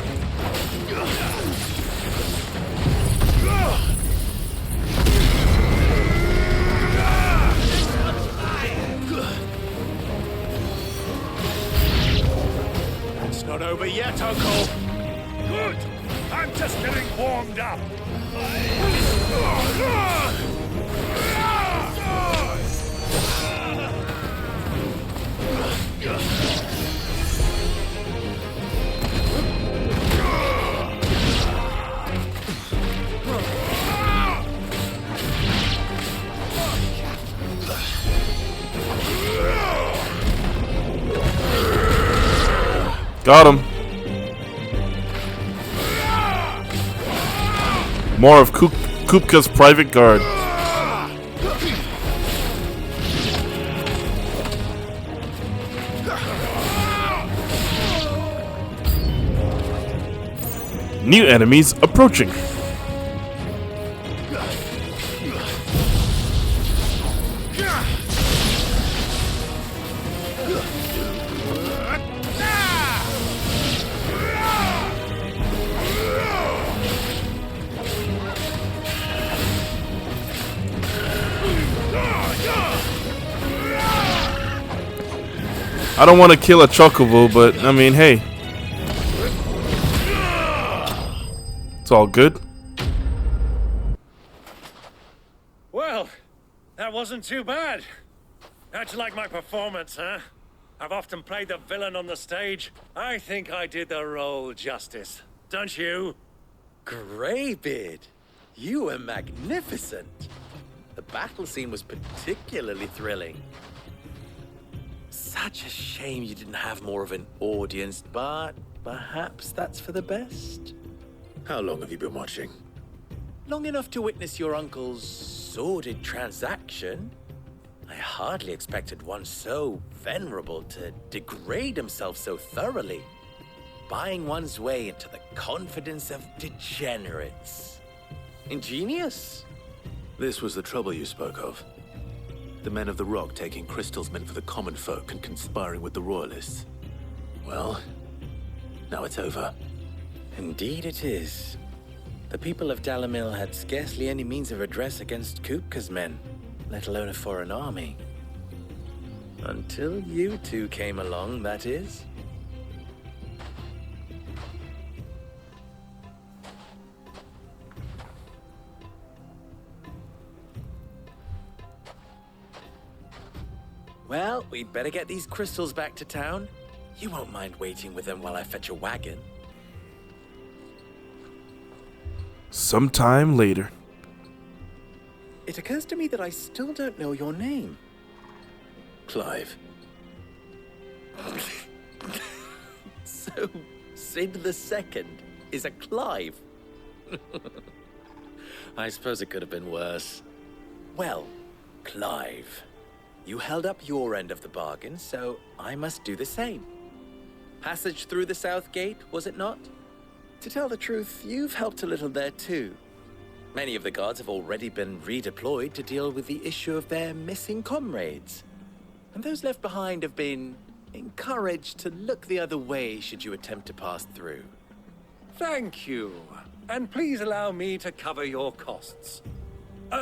It's not over yet, Uncle. Good. I'm just getting warmed up. Got him. More of Kupka's private guard. New enemies approaching. I don't want to kill a chocobo, but I mean, hey. It's all good. Well, that wasn't too bad. How'd you like my performance, huh? I've often played the villain on the stage. I think I did the role justice. Don't you? Greybeard, you were magnificent. The battle scene was particularly thrilling. Such a shame you didn't have more of an audience, but perhaps that's for the best. How long have you been watching? Long enough to witness your uncle's sordid transaction. I hardly expected one so venerable to degrade himself so thoroughly, buying one's way into the confidence of degenerates. Ingenious. This was the trouble you spoke of. The men of the Rock taking crystals meant for the common folk and conspiring with the Royalists. Well, now it's over. Indeed it is. The people of Dalamil had scarcely any means of redress against Kupka's men, let alone a foreign army. Until you two came along, that is. Well, we'd better get these crystals back to town. You won't mind waiting with them while I fetch a wagon. Sometime later. It occurs to me that I still don't know your name. Clive. So, Sid the Second is a Clive. I suppose it could have been worse. Well, Clive, you held up your end of the bargain, so I must do the same. Passage through the South Gate, was it not? To tell the truth, you've helped a little there too. Many of the guards have already been redeployed to deal with the issue of their missing comrades. And those left behind have been encouraged to look the other way should you attempt to pass through. Thank you. And please allow me to cover your costs.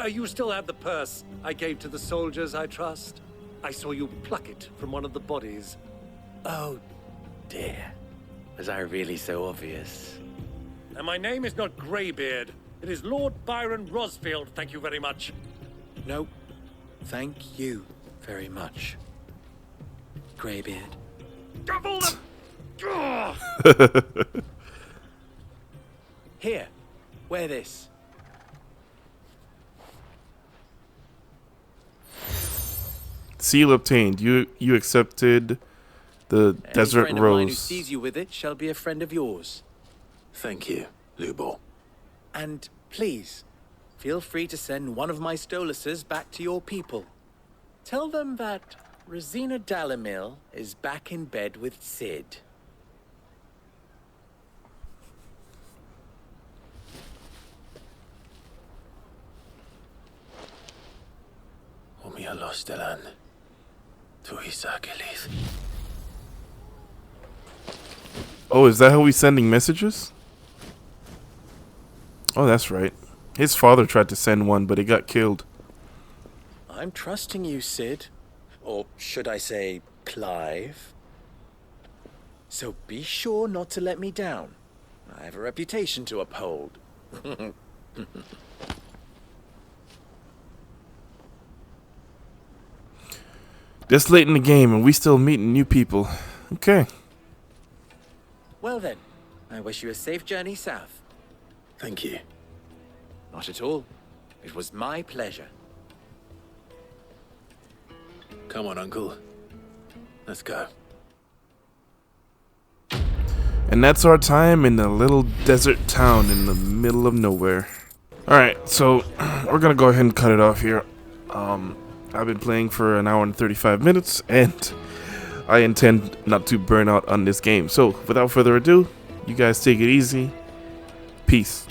You still have the purse I gave to the soldiers, I trust? I saw you pluck it from one of the bodies. Oh, dear. Was I really so obvious? And my name is not Greybeard. It is Lord Byron Rosfield, thank you very much. No, thank you very much, Greybeard. Double them! Here, wear this. Seal obtained. You accepted the desert Any friend of mine who rose. sees you with it shall be a friend of yours. Thank you, Lubor. And please, feel free to send one of my Stoluses back to your people. Tell them that Rosina Dalamil is back in bed with Sid. Omia Lostelan. Tuhisakelis. Oh, is that how he's sending messages? Oh, that's right. His father tried to send one, but he got killed. I'm trusting you, Sid. Or should I say, Clive? So be sure not to let me down. I have a reputation to uphold. This late in the game, and we still meeting new people. Okay. Well then, I wish you a safe journey south. Thank you. Not at all. It was my pleasure. Come on, Uncle. Let's go. And that's our time in a little desert town in the middle of nowhere. Alright, so we're gonna go ahead and cut it off here. I've been playing for an hour and 35 minutes, and I intend not to burn out on this game. So, without further ado, you guys take it easy. Peace.